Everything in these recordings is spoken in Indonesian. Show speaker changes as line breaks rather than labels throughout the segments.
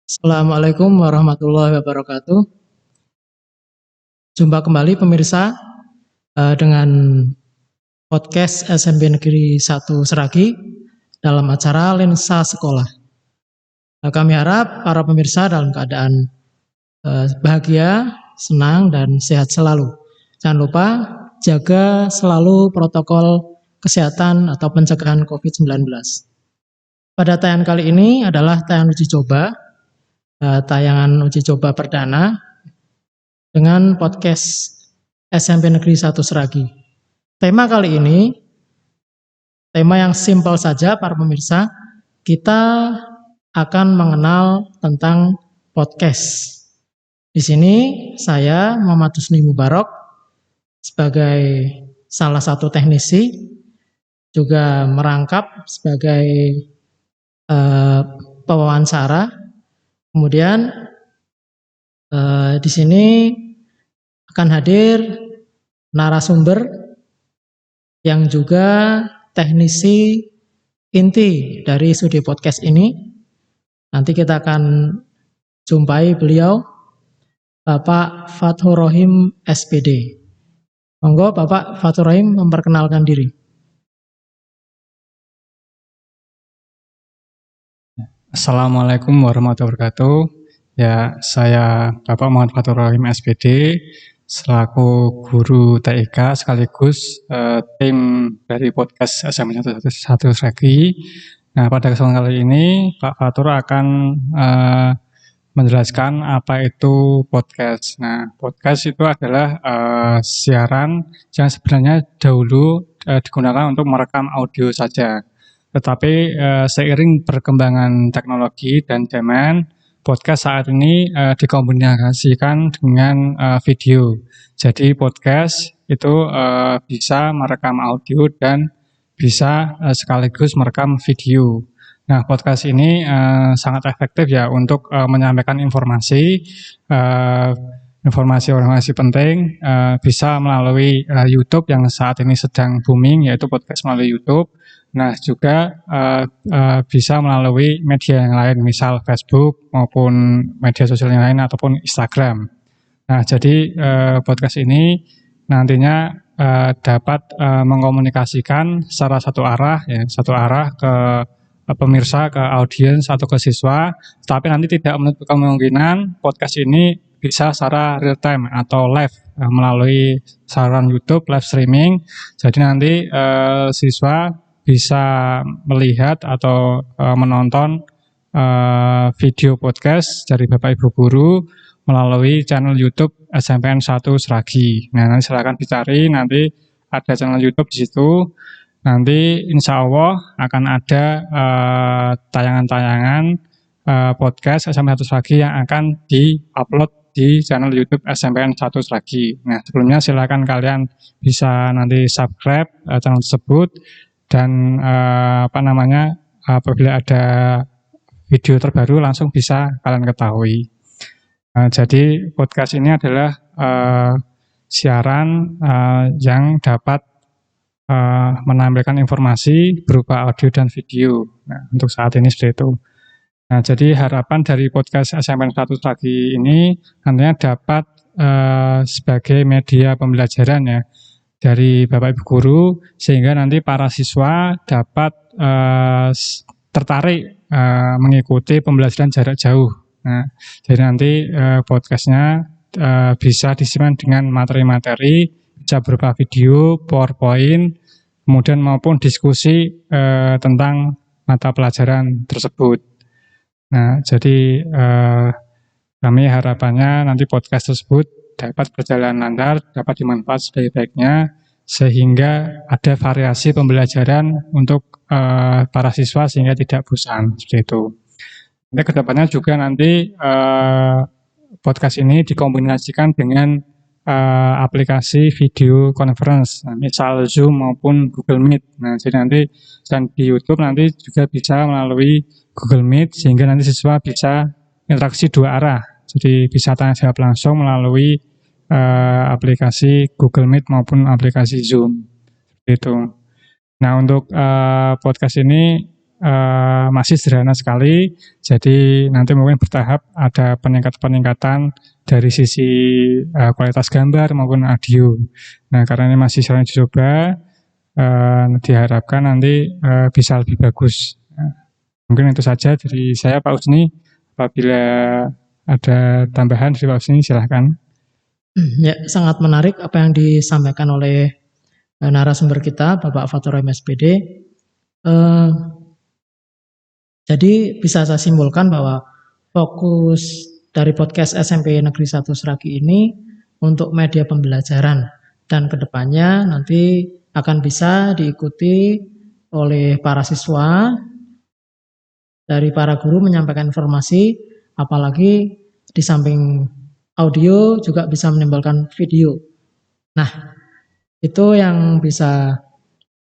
Assalamualaikum warahmatullahi wabarakatuh. Jumpa kembali pemirsa dengan podcast SMP Negeri 1 Seragi dalam acara Lensa Sekolah. Kami harap para pemirsa dalam keadaan bahagia, senang, dan sehat selalu. Jangan lupa jaga selalu protokol kesehatan atau pencegahan COVID-19. Pada tayangan kali ini adalah tayangan uji coba, tayangan uji coba perdana dengan podcast SMP Negeri 1 Seragi. Tema kali ini, tema yang simpel saja para pemirsa, kita akan mengenal tentang podcast. Di sini saya Muhammad Husni Mubarok sebagai salah satu teknisi, juga merangkap sebagai pewawancara. Kemudian di sini akan hadir narasumber yang juga teknisi inti dari studi podcast ini. Nanti kita akan jumpai beliau, Bapak Fathur Rahim SPD. Monggo Bapak Fathur Rahim memperkenalkan diri.
Assalamualaikum warahmatullahi wabarakatuh. Ya, saya Bapak Muhammad Fathur Rahim SPD selaku guru TIK sekaligus tim dari podcast SMP 1 Seragi. Nah, pada kesempatan kali ini Pak Fathur akan menjelaskan apa itu podcast. Nah, podcast itu adalah siaran yang sebenarnya dahulu digunakan untuk merekam audio saja. Tetapi seiring perkembangan teknologi dan zaman, podcast saat ini dikombinasikan dengan video. Jadi podcast itu bisa merekam audio dan bisa sekaligus merekam video. Nah, podcast ini sangat efektif ya untuk menyampaikan informasi penting, bisa melalui YouTube yang saat ini sedang booming, yaitu podcast melalui YouTube. Nah, juga bisa melalui media yang lain, misal Facebook maupun media sosial yang lain ataupun Instagram. Nah, jadi podcast ini nantinya dapat mengkomunikasikan secara satu arah ke pemirsa, ke audiens atau ke siswa, tapi nanti tidak menutup kemungkinan podcast ini bisa secara real time atau live melalui saluran YouTube live streaming. Jadi nanti siswa bisa melihat atau menonton video podcast dari Bapak Ibu guru melalui channel YouTube SMPN 1 Seragi. Nah, nanti silakan dicari, nanti ada channel YouTube di situ. Nanti insya Allah akan ada tayangan-tayangan podcast SMPN 1 Seragi yang akan di-upload di channel YouTube SMPN 1 Seragi. Nah, sebelumnya silakan kalian bisa nanti subscribe channel tersebut dan apabila ada video terbaru langsung bisa kalian ketahui. Jadi podcast ini adalah siaran yang dapat menampilkan informasi berupa audio dan video. Nah, untuk saat ini seperti itu. Nah, jadi harapan dari podcast SMPN 1 Seragi ini nantinya dapat sebagai media pembelajaran ya dari Bapak Ibu guru, sehingga nanti para siswa dapat tertarik mengikuti pembelajaran jarak jauh. Nah, jadi nanti podcastnya bisa disimpan dengan materi-materi, bisa berupa video, PowerPoint, kemudian maupun diskusi tentang mata pelajaran tersebut. Nah, jadi kami harapannya nanti podcast tersebut dapat berjalan lancar, dapat dimanfaatkan sebaik-baiknya, sehingga ada variasi pembelajaran untuk para siswa sehingga tidak bosan, seperti itu. Nanti kedepannya juga nanti podcast ini dikombinasikan dengan aplikasi video conference, misal Zoom maupun Google Meet. Nah, jadi nanti dan di YouTube nanti juga bisa melalui Google Meet, sehingga nanti siswa bisa interaksi dua arah. Jadi bisa tanya jawab langsung melalui aplikasi Google Meet maupun aplikasi Zoom. Itu. Nah, untuk podcast ini masih sederhana sekali. Jadi nanti mungkin bertahap ada peningkatan dari sisi kualitas gambar maupun audio. Nah, karena ini masih sering dicoba, diharapkan nanti bisa lebih bagus. Mungkin itu saja dari saya, Pak Usni. Apabila ada tambahan dari Pak Usni, silahkan.
Ya, sangat menarik apa yang disampaikan oleh narasumber kita, Bapak Fatur MSPD. Jadi bisa saya simpulkan bahwa fokus dari podcast SMP Negeri 1 Sragi ini untuk media pembelajaran, dan kedepannya nanti akan bisa diikuti oleh para siswa, dari para guru menyampaikan informasi, apalagi di samping audio juga bisa menimbulkan video. Nah, itu yang bisa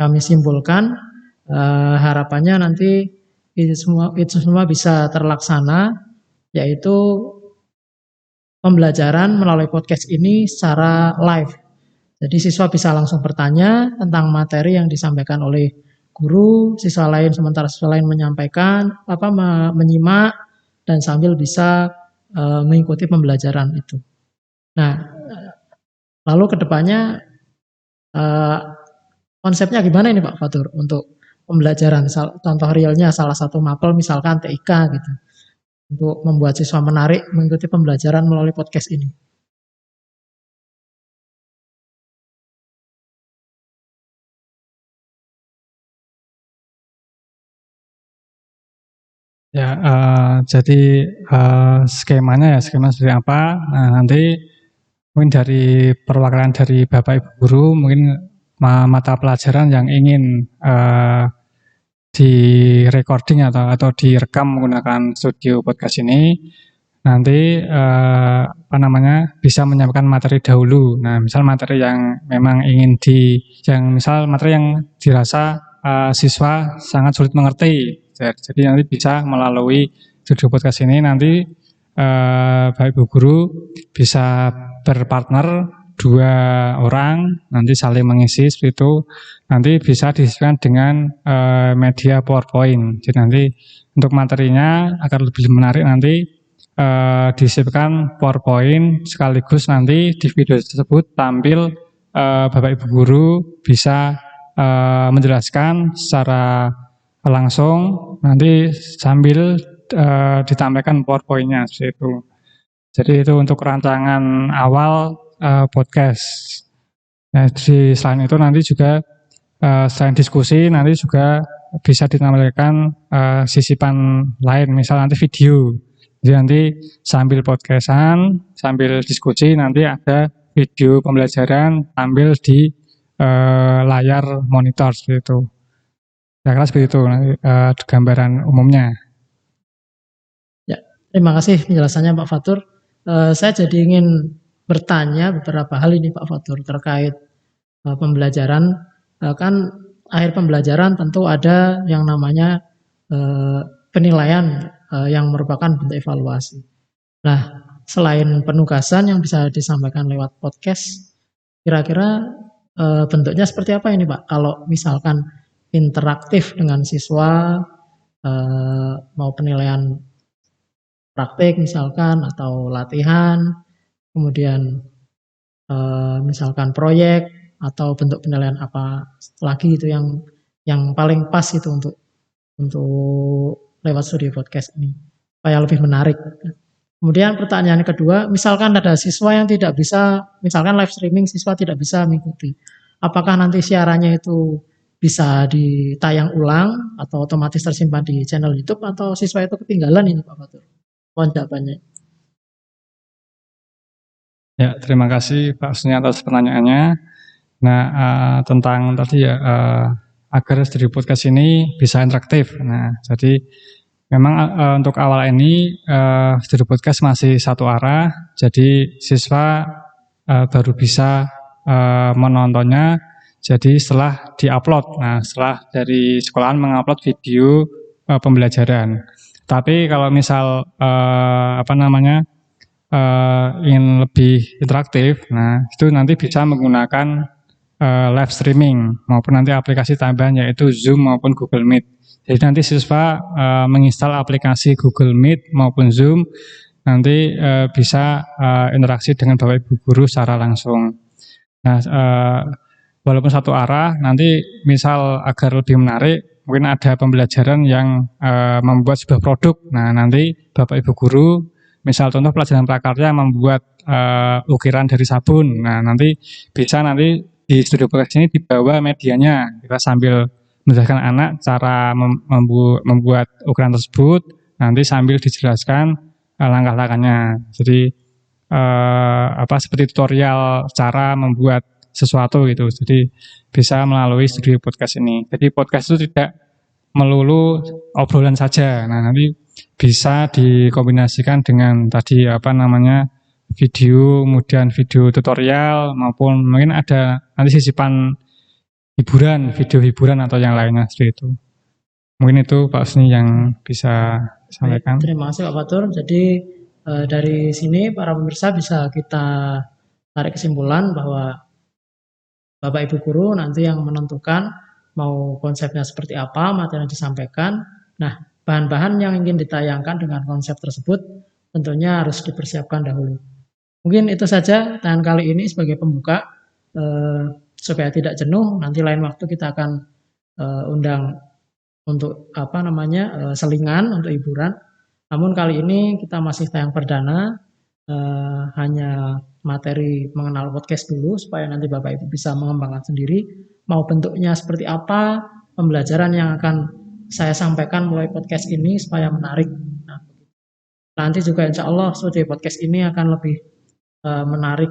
kami simpulkan. Harapannya nanti itu semua bisa terlaksana, yaitu pembelajaran melalui podcast ini secara live. Jadi siswa bisa langsung bertanya tentang materi yang disampaikan oleh guru, sementara siswa lain menyampaikan, menyimak dan sambil bisa mengikuti pembelajaran itu. Nah, lalu kedepannya konsepnya gimana ini Pak Fatur untuk pembelajaran? Contoh realnya salah satu mapel misalkan TIK gitu, untuk membuat siswa menarik mengikuti pembelajaran melalui podcast ini.
Ya, jadi skema seperti apa? Nah, nanti mungkin dari perwakilan dari Bapak Ibu Guru, mungkin mata pelajaran yang ingin di recording atau direkam menggunakan studio podcast ini, nanti bisa menyampaikan materi dahulu. Nah, misal materi yang memang misal materi yang dirasa siswa sangat sulit mengerti. Jadi nanti bisa melalui studio podcast ini nanti Bapak Ibu Guru bisa berpartner 2 orang, nanti saling mengisi seperti itu. Nanti bisa disisipkan dengan media PowerPoint. Jadi nanti untuk materinya agar lebih menarik nanti disisipkan PowerPoint, sekaligus nanti di video tersebut tampil Bapak Ibu Guru bisa menjelaskan secara langsung, nanti sambil ditampilkan PowerPoint-nya seperti itu. Jadi itu untuk rancangan awal podcast. Nah, selain itu nanti juga selain diskusi nanti juga bisa ditampilkan sisipan lain, misal nanti video. Jadi nanti sambil podcastan, sambil diskusi nanti ada video pembelajaran tampil di layar monitor seperti itu. Kira-kira seperti itu gambaran umumnya.
Ya, terima kasih penjelasannya Pak Fatur. Saya jadi ingin bertanya beberapa hal ini Pak Fatur terkait pembelajaran. Kan akhir pembelajaran tentu ada yang namanya penilaian yang merupakan bentuk evaluasi. Nah, selain penugasan yang bisa disampaikan lewat podcast, kira-kira bentuknya seperti apa ini Pak? Kalau misalkan interaktif dengan siswa, mau penilaian praktik misalkan atau latihan, kemudian misalkan proyek atau bentuk penilaian apa lagi itu yang paling pas itu untuk lewat studio podcast ini supaya lebih menarik. Kemudian pertanyaan kedua, misalkan ada siswa yang tidak bisa, misalkan live streaming siswa tidak bisa mengikuti, apakah nanti siarannya itu bisa ditayang ulang atau otomatis tersimpan di channel YouTube atau siswa itu ketinggalan ini Pak Fatur? Mohon jawabannya.
Ya, terima kasih Pak Usni atas pertanyaannya. Nah, tentang tadi ya agar studio podcast ini bisa interaktif. Nah, jadi memang untuk awal ini studio podcast masih satu arah, jadi siswa baru bisa menontonnya. Jadi setelah diupload, nah setelah dari sekolahan mengupload video pembelajaran. Tapi kalau misal ingin lebih interaktif, nah itu nanti bisa menggunakan live streaming maupun nanti aplikasi tambahan yaitu Zoom maupun Google Meet. Jadi nanti siswa menginstal aplikasi Google Meet maupun Zoom nanti bisa interaksi dengan Bapak Ibu guru secara langsung. Nah, walaupun satu arah, nanti misal agar lebih menarik, mungkin ada pembelajaran yang membuat sebuah produk. Nah, nanti Bapak Ibu guru, misal contoh pelajaran prakarya membuat ukiran dari sabun. Nah, nanti bisa nanti di studio podcast ini dibawa medianya. Kita sambil menjelaskan anak cara membuat ukiran tersebut, nanti sambil dijelaskan langkah-langkahnya. Jadi seperti tutorial cara membuat sesuatu gitu. Jadi bisa melalui studio podcast ini. Jadi podcast itu tidak melulu obrolan saja. Nah, nanti bisa dikombinasikan dengan tadi video, kemudian video tutorial maupun mungkin ada nanti sisipan hiburan, video hiburan atau yang lainnya seperti itu. Mungkin itu Pak Usni yang bisa sampaikan.
Terima kasih Pak Fatur. Jadi dari sini para pemirsa bisa kita tarik kesimpulan bahwa Bapak Ibu guru nanti yang menentukan mau konsepnya seperti apa, materi yang disampaikan. Nah, bahan-bahan yang ingin ditayangkan dengan konsep tersebut tentunya harus dipersiapkan dahulu. Mungkin itu saja tayangan kali ini sebagai pembuka. Supaya tidak jenuh, nanti lain waktu kita akan undang untuk selingan untuk hiburan. Namun kali ini kita masih tayang perdana, hanya materi mengenal podcast dulu supaya nanti Bapak Ibu bisa mengembangkan sendiri mau bentuknya seperti apa, pembelajaran yang akan saya sampaikan mulai podcast ini supaya menarik. Nah, nanti juga insya Allah studi podcast ini akan lebih menarik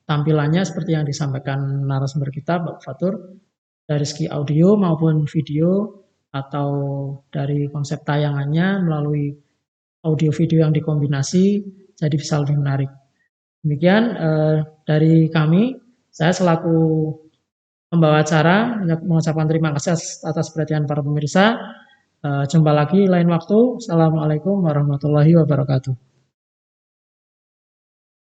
tampilannya seperti yang disampaikan narasumber kita Bapak Fatur, dari segi audio maupun video atau dari konsep tayangannya melalui audio video yang dikombinasi jadi bisa lebih menarik. Demikian dari kami, saya selaku pembawa acara mengucapkan terima kasih atas perhatian para pemirsa. Jumpa lagi lain waktu. Assalamualaikum warahmatullahi wabarakatuh.